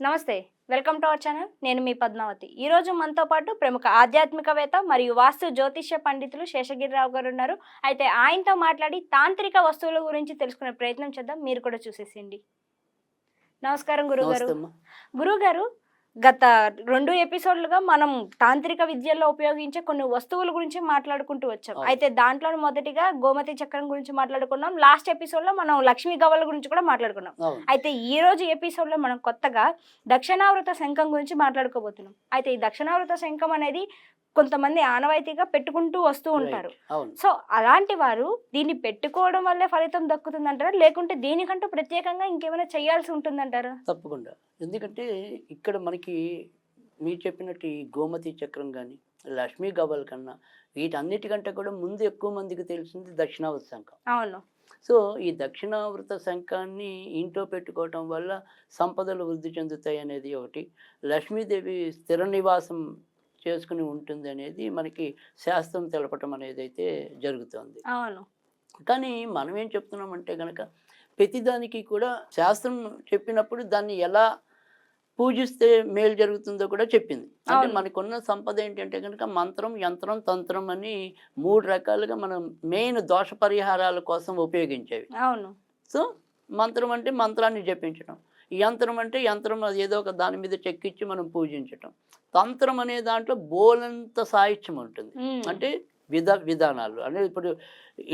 నమస్తే. Welcome to our channel. నేను మీ పద్మావతి. ఈరోజు మనతో పాటు ప్రముఖ ఆధ్యాత్మికవేత్త మరియు వాస్తు జ్యోతిష్య పండితులు శేషగిరిరావు గారు ఉన్నారు. అయితే ఆయనతో మాట్లాడి తాంత్రిక వస్తువుల గురించి తెలుసుకునే ప్రయత్నం చేద్దాం. మీరు కూడా చూసేసేయండి. నమస్కారం గురుగారు. నమస్తే అమ్మా. గురుగారు, గత 2 ఎపిసోడ్లుగా మనం తాంత్రిక విద్యల్లో ఉపయోగించే కొన్ని వస్తువుల గురించి మాట్లాడుకుంటూ వచ్చాం. అవును. అయితే దాంట్లో మొదటిగా గోమతి చక్రం గురించి మాట్లాడుకున్నాం. లాస్ట్ ఎపిసోడ్లో మనం లక్ష్మీ గవ్వల గురించి కూడా మాట్లాడుకున్నాం. అవును. అయితే ఈ రోజు ఎపిసోడ్లో మనం కొత్తగా దక్షిణావృత శంఖం గురించి మాట్లాడుకోబోతున్నాం. అయితే ఈ దక్షిణావృత శంఖం అనేది కొంతమంది ఆనవాయితీగా పెట్టుకుంటూ వస్తూ ఉంటారు. అవును. సో అలాంటి వారు దీన్ని పెట్టుకోవడం వల్లే ఫలితం దక్కుతుందంటారా, లేకుంటే దీనికంటూ ప్రత్యేకంగా ఇంకేమైనా చేయాల్సి ఉంటుందంటారా? తప్పకుండా. ఎందుకంటే ఇక్కడ మనకి మీరు చెప్పినట్టు ఈ గోమతి చక్రం కానీ లక్ష్మీ గవ్వల కన్నా వీటన్నిటికంటే కూడా ముందు ఎక్కువ మందికి తెలిసింది దక్షిణావృత శంఖం. అవును. సో ఈ దక్షిణావృత శంఖాన్ని ఇంట్లో పెట్టుకోవటం వల్ల సంపదలు వృద్ధి చెందుతాయి అనేది ఒకటి, లక్ష్మీదేవి స్థిర నివాసం చేసుకుని ఉంటుంది అనేది మనకి శాస్త్రం తెలపటం అనేది అయితే జరుగుతుంది. అవును. కానీ మనం ఏం చెప్తున్నామంటే కనుక ప్రతిదానికి కూడా శాస్త్రం చెప్పినప్పుడు దాన్ని ఎలా పూజిస్తే మేలు జరుగుతుందో కూడా చెప్పింది. అంటే అవును. మనకున్న సంపద ఏంటంటే కనుక మంత్రం, యంత్రం, తంత్రం అని 3 రకాలుగా మనం మెయిన్ దోష పరిహారాల కోసం ఉపయోగించేవి. అవును. సో మంత్రం అంటే మంత్రాన్ని జపించడం, యంత్రం అంటే యంత్రం అది ఏదో ఒక దాని మీద చెక్కిచ్చి మనం పూజించటం, తంత్రం అనే దాంట్లో బోలంత సాహిత్యం ఉంటుంది. అంటే విధానాలు అంటే ఇప్పుడు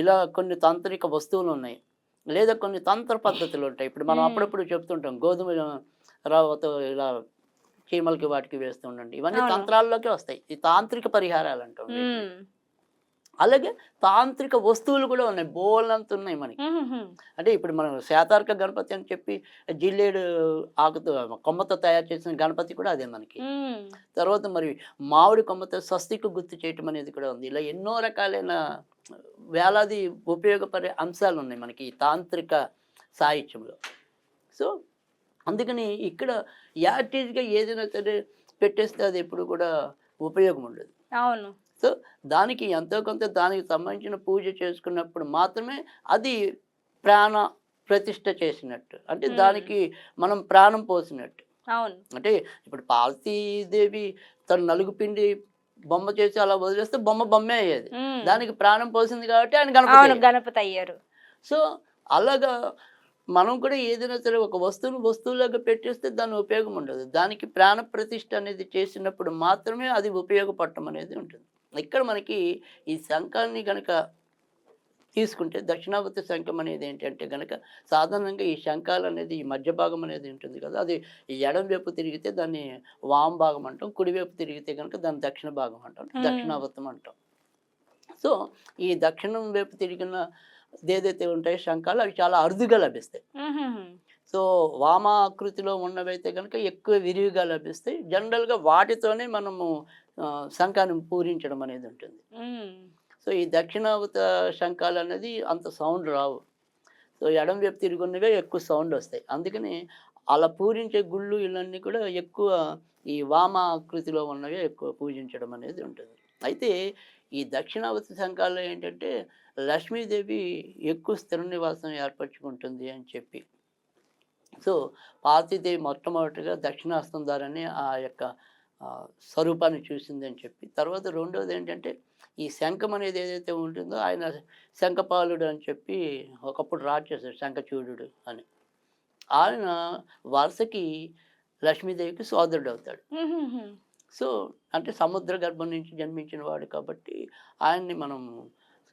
ఇలా కొన్ని తాంత్రిక వస్తువులు ఉన్నాయి, లేదా కొన్ని తంత్ర పద్ధతులు ఉంటాయి. ఇప్పుడు మనం అప్పుడప్పుడు చెప్తుంటాం గోధుమ రవ్వతో ఇలా చీమలకి వాటికి వేస్తూ ఉండండి, ఇవన్నీ అవును. తంత్రాల్లోకి వస్తాయి. ఈ తాంత్రిక పరిహారాలు అంటాం. అలాగే తాంత్రిక వస్తువులు కూడా ఉన్నాయి, బోలంత ఉన్నాయి మనకి. అంటే ఇప్పుడు మనం శాతార్క గణపతి అని చెప్పి జిల్లేడు ఆకుతో కొమ్మతో తయారు చేసిన గణపతి కూడా అదే మనకి. తర్వాత మరి మామిడి కొమ్మతో స్వస్తికి గుర్తు చేయటం అనేది కూడా ఉంది. ఇలా ఎన్నో రకాలైన వేలాది ఉపయోగపడే అంశాలు ఉన్నాయి మనకి ఈ తాంత్రిక సాహిత్యంలో. సో అందుకని ఇక్కడ యాక్టివ్గా ఏదైనా సరే పెట్టేస్తే అది ఎప్పుడు కూడా ఉపయోగం ఉండదు. అవును. సో దానికి ఎంతో కొంత దానికి సంబంధించిన పూజ చేసుకున్నప్పుడు మాత్రమే అది ప్రాణ ప్రతిష్ఠ చేసినట్టు, అంటే దానికి మనం ప్రాణం పోసినట్టు. అవును. అంటే ఇప్పుడు పార్వతీదేవి తన నలుగుపిండి బొమ్మ చేసి అలా వదిలేస్తే బొమ్మే అయ్యేది. దానికి ప్రాణం పోసింది కాబట్టి ఆయన గణపతి అయ్యారు. సో అలాగా మనం కూడా ఏదైనా సరే ఒక వస్తువులాగా పెట్టేస్తే దాని ఉపయోగం ఉండదు. దానికి ప్రాణ ప్రతిష్ఠ అనేది చేసినప్పుడు మాత్రమే అది ఉపయోగపడటం అనేది ఉంటుంది. ఇక్కడ మనకి ఈ శంఖాన్ని కనుక తీసుకుంటే దక్షిణావృత శంఖం అనేది ఏంటంటే కనుక సాధారణంగా ఈ శంఖాలు అనేది ఈ మధ్య భాగం అనేది ఉంటుంది కదా, అది ఎడం వైపు తిరిగితే దాన్ని వామ భాగం అంటాం, కుడివైపు తిరిగితే కనుక దాన్ని దక్షిణ భాగం అంటాం, దక్షిణావృతం అంటాం. సో ఈ దక్షిణం వైపు తిరిగిన ఏదైతే ఉంటాయో శంఖాలు అవి చాలా అరుదుగా లభిస్తాయి. సో వామాకృతిలో ఉన్నవైతే కనుక ఎక్కువ విరివిగా లభిస్తాయి. జనరల్గా వాటితోనే మనము శంఖాన్ని పూరించడం అనేది ఉంటుంది. సో ఈ దక్షిణావృత శంఖాలు అనేది అంత సౌండ్ రావు. సో ఎడం వైపు తిరుగున్నవే ఎక్కువ సౌండ్ వస్తాయి. అందుకని అలా పూరించే గుళ్ళు ఇవన్నీ కూడా ఎక్కువ ఈ వామాకృతిలో ఉన్నవే ఎక్కువ పూజించడం అనేది ఉంటుంది. అయితే ఈ దక్షిణావృత శంఖాల్లో ఏంటంటే లక్ష్మీదేవి ఎక్కువ స్థిర నివాసం ఏర్పరచుకుంటుంది అని చెప్పి, సో పార్వతీదేవి మొట్టమొదటిగా దక్షిణాస్తం ద్వారానే ఆ యొక్క స్వరూపాన్ని చూసింది అని చెప్పి, తర్వాత రెండవది ఏంటంటే ఈ శంఖం అనేది ఏదైతే ఉంటుందో ఆయన శంఖపాలుడు అని చెప్పి ఒకప్పుడు రాజేశాడు, శంఖచూడు అని. ఆయన వరుసకి లక్ష్మీదేవికి సోదరుడు అవుతాడు. సో అంటే సముద్ర గర్భం నుంచి జన్మించిన వాడు కాబట్టి ఆయన్ని మనం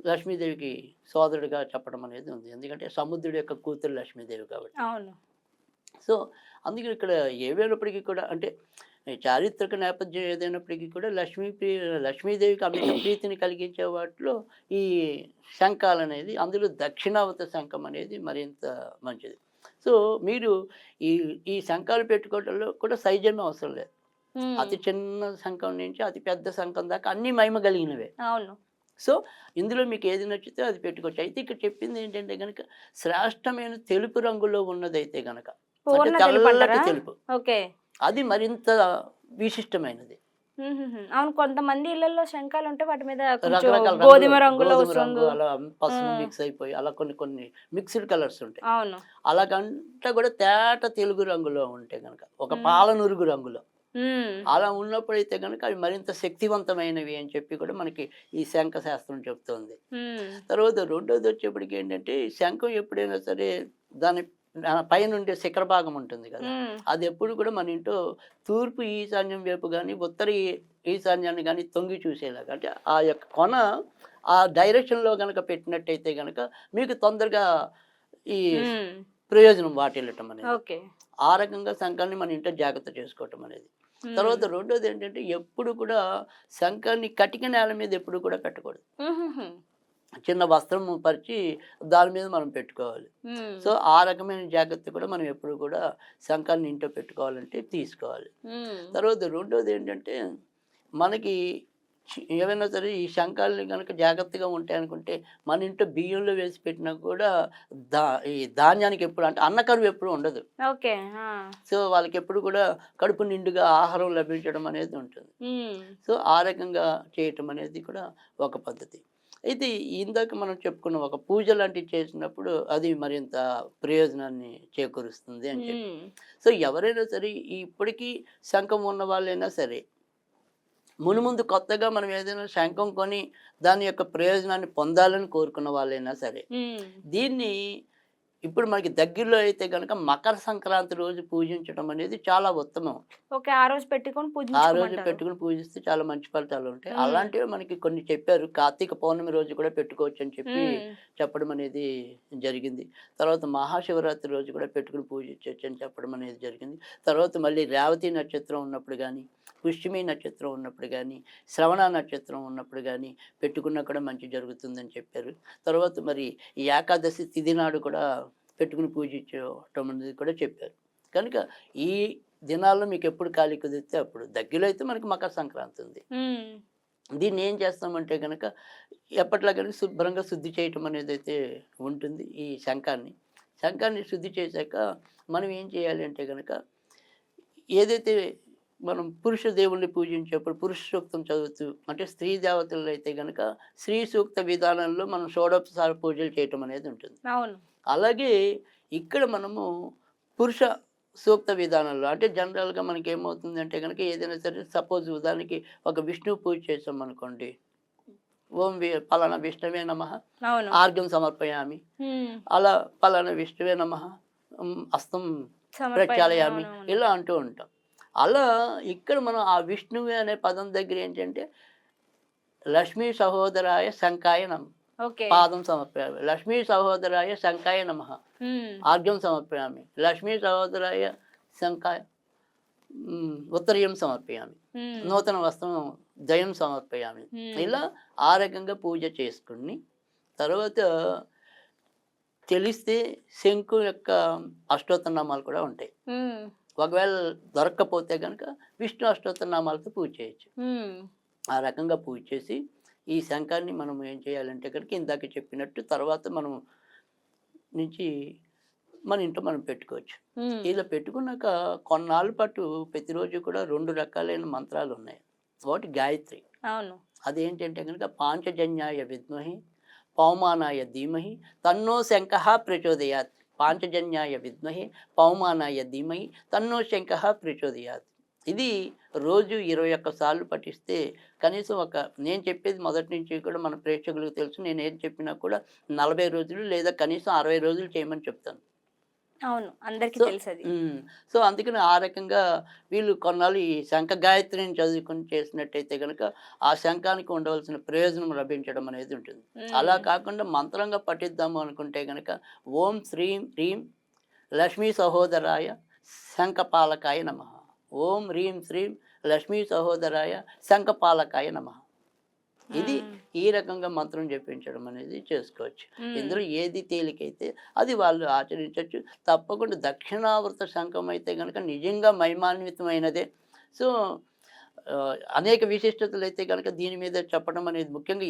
లక్ష్మీదేవికి సోదరుడిగా చెప్పడం అనేది ఉంది. ఎందుకంటే సముద్రుడి యొక్క కూతురు లక్ష్మీదేవి కాబట్టి. అవును. సో అందుకని ఇక్కడ ఏవైనప్పటికీ కూడా అంటే చారిత్రక నేపథ్యం ఏదైనప్పటికీ కూడా లక్ష్మీదేవికి అమిత ప్రీతిని కలిగించే వాటిలో ఈ శంఖాలు అనేది, అందులో దక్షిణావృత శంఖం అనేది మరింత మంచిది. సో మీరు ఈ శంఖాలు పెట్టుకోవడంలో కూడా సైజన్యం అవసరం లేదు. అతి చిన్న శంఖం నుంచి అతి పెద్ద శంఖం దాకా అన్ని మహిమ కలిగినవే. అవును. సో ఇందులో మీకు ఏది నచ్చితే అది పెట్టుకోవచ్చు. అయితే ఇక్కడ చెప్పింది ఏంటంటే కనుక శ్రేష్టమైన తెలుపు రంగులో ఉన్నదైతే కనుక, అంటే తెల్లటి తెలుపు, అది మరింత విశిష్టమైనది. అవును, కొంతమంది ఇళ్లలో శంఖాలు ఉంటే వాటి మీద కొంచెం రకరకాల గోధుమ రంగులు, రంగులో గోధుమ రంగు వస్తుంది. అలా పసుపు ఉమ్, మిక్స్ అయిపోయి అలా కొన్ని కొన్ని మిక్స్డ్ కలర్స్ ఉంటాయి. అవును. అలాగంతా కూడా తేట తెలుగు రంగులో ఉంటాయి గనక, ఒక ఉమ్, పాలనురుగు రంగులో. ఉమ్, అలా ఉన్నప్పుడైతే గనక అవి మరింత శక్తివంతమైనవి అని చెప్పి కూడా మనకి ఈ శంఖ శాస్త్రం చెప్తుంది. ఉమ్, తర్వాత రెండోది వచ్చేప్పటికి ఏంటంటే, ఈ శంఖం ఎప్పుడైనా సరే దాని పైనుండే శిఖర భాగం ఉంటుంది కదా! ఉమ్, అది ఎప్పుడు కూడా మన ఇంట్లో తూర్పు ఈశాన్యం వైపు గాని, ఉత్తర ఈశాన్యాన్ని గాని తొంగి చూసేలాగా, అంటే ఆ యొక్క కొన ఆ డైరెక్షన్‌లో గనక పెట్టినట్టయితే గనక మీకు తొందరగా ఈ ఉమ్, ప్రయోజనం వాటిల్లటం అనేది. ఓకే. ఆ రకంగా శంఖాన్ని మన ఇంట్లో జాగ్రత్త చేసుకోవటం అనేది. ఉమ్, తర్వాత రెండోది ఏంటంటే, ఎప్పుడు కూడా శంఖాన్ని కటిక నేల మీద ఎప్పుడు కూడా పెట్టకూడదు. ఉహుహు, చిన్న వస్త్రం పరిచి దాని మీద మనం పెట్టుకోవాలి. ఉమ్, సో, ఆ రకమైన జాగ్రత్త కూడా మనం ఎప్పుడు కూడా శంఖాన్ని ఇంట్లో పెట్టుకోవాలంటే తీసుకోవాలి. ఉమ్, తర్వాత రెండోది ఏంటంటే, మనకి ఏవైనా సరే ఈ శంఖాలని గనక జాగ్రత్తగా ఉంటాయనుకుంటే, మన ఇంట్లో బియ్యంలో వేసి పెట్టినా కూడా దా ఈ ధాన్యానికి ఎప్పుడు అంటే అన్న కరువు ఎప్పుడు ఉండదు. ఓకే. ఆ, సో, వాళ్ళకెప్పుడు కూడా కడుపు నిండుగా ఆహారం లభించడం అనేది ఉంటుంది. ఉమ్, సో, ఆ రకంగా చేయటం అనేది కూడా ఒక పద్ధతి. అయితే ఇందాక మనం చెప్పుకున్నాం, ఒక పూజ లాంటివి చేసినప్పుడు అది మరింత ప్రయోజనాన్ని చేకూరుస్తుంది అని చెప్పి. ఉమ్, సో, ఎవరైనా సరే ఇప్పటికీ శంఖం ఉన్న వాళ్ళైనా సరే, మునుముందు కొత్తగా మనం ఏదైనా శంఖం కొని దాని యొక్క ప్రయోజనాన్ని పొందాలని కోరుకున్న వాళ్ళైనా సరే, ఉమ్, దీన్ని ఇప్పుడు మనకి దగ్గరలో అయితే గనక మకర సంక్రాంతి రోజు పూజించడం అనేది చాలా ఉత్తమం. ఓకే. ఆ రోజు పెట్టుకొని ఆ రోజు పూజించుకోమంటారు. పెట్టుకొని పూజిస్తే చాలా మంచి ఫలితాలు ఉంటాయి. ఉమ్, అలాంటివి మనకి కొన్ని చెప్పారు. కార్తీక పౌర్ణమి రోజు కూడా పెట్టుకోవచ్చు అని చెప్పి ఉమ్, చెప్పడం అనేది జరిగింది. తర్వాత మహాశివరాత్రి రోజు కూడా పెట్టుకొని పూజించొచ్చు అని చెప్పడం అనేది జరిగింది. తర్వాత మళ్ళీ రేవతి నక్షత్రం ఉన్నప్పుడు గానీ, పుష్యమి నక్షత్రం ఉన్నప్పుడు గానీ, శ్రవణ నక్షత్రం ఉన్నప్పుడు గానీ పెట్టుకున్నా కూడా మంచి జరుగుతుందని చెప్పారు. తర్వాత మరి ఈ ఏకాదశి తిథి నాడు కూడా పెట్టుకుని పూజించటం అనేది కూడా చెప్పారు. కనుక ఈ దినాల్లో మీకెప్పుడు ఖాళీ కుదిరితే అప్పుడు. దగ్గరలో అయితే మనకి మకర సంక్రాంతి ఉంది. ఉమ్, దీన్ని ఏం చేస్తామంటే గనక ఎప్పట్లాగానే శుభ్రంగా శుద్ధి చేయటం అనేదైతే ఉంటుంది ఈ శంఖాన్ని. శంఖాన్ని శుద్ధి చేశాక మనం ఏం చేయాలి అంటే గనక, ఏదైతే మనం పురుష దేవుళ్ళని పూజించేప్పుడు పురుష సూక్తం చదువుతూ, అంటే స్త్రీ దేవతలు అయితే గనక స్త్రీ సూక్త విధానంలో మనం షోడోపచార పూజలు చేయటం అనేది ఉంటుంది. అవును. అలాగే ఇక్కడ మనము పురుష సూక్త విధానంలో, అంటే జనరల్‌గా మనకేమవుతుందంటే గనక ఏదైనా సరే సపోజ్ ఉదాహరణకి ఒక విష్ణువు పూజ చేసామనుకోండి. ఓం పలానా విష్ణవే నమః అవును. ఆర్ఘ్యం సమర్పయామి. ఉమ్, అలా పలానా విష్ణవే నమః హస్తం ప్రక్షాళయామి అవునవును. ఇలా అంటూ ఉంటాం. అలా ఇక్కడ మనం ఆ విష్ణువే అనే పదం దగ్గర ఏంటంటే, లక్ష్మీ సహోదరాయ శంఖాయ నమః ఓకే. పాదం సమర్పయామి. లక్ష్మీ సహోదరాయ శంఖాయ నమః ఉమ్, ఆర్ఘ్యం సమర్పయామి. లక్ష్మీ సహోదరాయ శంఖాయ ఉత్తరీయం సమర్పయామి. ఉమ్, నూతన వస్త్రం దయం సమర్పయామి. ఉమ్, ఇలా ఆ రకంగా పూజ చేసుకుని తర్వాత తెలిస్తే శంకు యొక్క అష్టోత్తరనామాలు కూడా ఉంటాయి. ఉమ్, ఒకవేళ దొరక్కపోతే గనక విష్ణు అష్టోత్తరనామాలతో పూజ చేయొచ్చు. ఉమ్, ఆ రకంగా పూజ చేసి ఈ శంఖాన్ని మనం ఏం చేయాలంటే కనుక ఇందాక చెప్పినట్టు తర్వాత మనం నుంచి మన ఇంట్లో మనం పెట్టుకోవచ్చు. ఉమ్, ఇలా పెట్టుకున్నాక కొన్నాళ్ళ పాటు ప్రతిరోజు కూడా 2 రకాలైన మంత్రాలు ఉన్నాయి. ఒకటి గాయత్రి. అవును. అదేంటంటే కనుక పాంచజన్యాయ విద్మహి పౌమానాయ ధీమహి తన్నో శంఖః ప్రచోదయాత్. పాంచజన్యాయ విద్మహి పౌమానాయ ధీమహి తన్నో శంఖః ప్రచోదయాత్. ఇది రోజు 21 సార్లు పఠిస్తే కనీసం నేను చెప్పేది మొదటి నుంచి కూడా మన ప్రేక్షకులకు తెలుసు. నేను ఏది చెప్పినా కూడా 40 రోజులు లేదా కనీసం 60 రోజులు చేయమని చెప్తాను. అవును, అందరికీ సో తెలుసది. సో అందుకని ఆ రకంగా వీళ్ళు కొన్నాళ్ళు ఈ శంఖ గాయత్రిని చదువుకొని చేసినట్టయితే గనక ఆ శంఖానికి ఉండవలసిన ప్రయోజనం లభించడం అనేది ఉంటుంది. అలా ఉమ్, కాకుండా మంత్రంగా పఠిద్దాము అనుకుంటే గనక ఓం శ్రీం హ్రీం లక్ష్మీ సహోదరాయ శంఖపాలకాయ నమః. ఓం హ్రీం శ్రీం లక్ష్మీ సహోదరాయ శంఖపాలకాయ నమః. ఇది ఉమ్, ఈ రకంగా మంత్రం జపించడం అనేది చేసుకోవచ్చు. ఉమ్, ఇందులో ఏది తేలికైతే అది వాళ్ళు ఆచరించవచ్చు. తప్పకుండా దక్షిణావృత శంఖం అయితే గనక నిజంగా మహిమాన్వితమైనదే. సో అనేక విశిష్టతలు అయితే కనుక దీని మీద చెప్పడం అనేది ముఖ్యంగా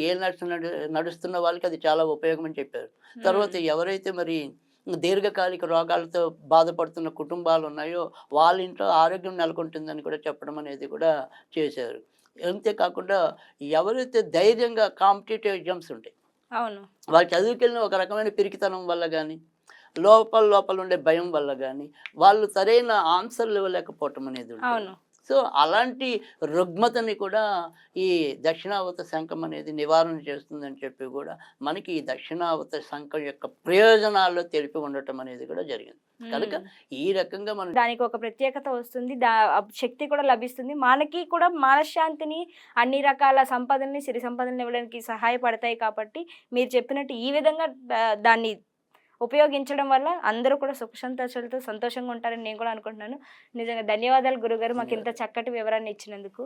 నడుస్తున్న వాళ్ళకి అది చాలా ఉపయోగం అని చెప్పారు. తర్వాత ఎవరైతే మరి దీర్ఘకాలిక రోగాలతో బాధపడుతున్న కుటుంబాలు ఉన్నాయో వాళ్ళ ఇంట్లో ఆరోగ్యం నెలకొంటుందని కూడా చెప్పడం అనేది కూడా చేశారు. అంతేకాకుండా ఎవరైతే ధైర్యంగా కాంపిటేటివ్ ఎగ్జామ్స్ ఉంటాయి, అవును. వాళ్ళు చదువుకెళ్ళిన ఒక రకమైన పిరికితనం వల్ల గానీ, లోపల లోపల ఉండే భయం వల్ల గానీ, వాళ్ళు సరైన ఆన్సర్‌లు ఇవ్వలేకపోవటం అనేది ఉంటుంది. అవును. సో, అలాంటి రుగ్మతని కూడా ఈ దక్షిణావత శంఖం అనేది నివారణ చేస్తుందని చెప్పి గూడా మనకి ఈ దక్షిణావత శంఖం యొక్క ప్రయోజనాల్లో తెలిపి ఉండటం అనేది కూడా జరిగింది. కనుక హ్మ్. ఈ రకంగా మనం దానికి ఒక ప్రత్యేకత వస్తుంది. శక్తి కూడా లభిస్తుంది. మనకి కూడా మనశ్శాంతిని, అన్ని రకాల సంపదల్ని, సిరి సంపదల్ని ఇవ్వడానికి సహాయపడతాయి కాబట్టి, మీరు చెప్పినట్టు ఈ విధంగా దాన్ని ఉపయోగించడం వల్ల అందరూ కూడా సుఖ సంతోషాలతో సంతోషంగా ఉంటారని నేను కూడా అనుకుంటున్నాను. నిజంగా ధన్యవాదాలు గురుగారు. మాకింత చక్కటి వివరాన్ని ఇచ్చినందుకు.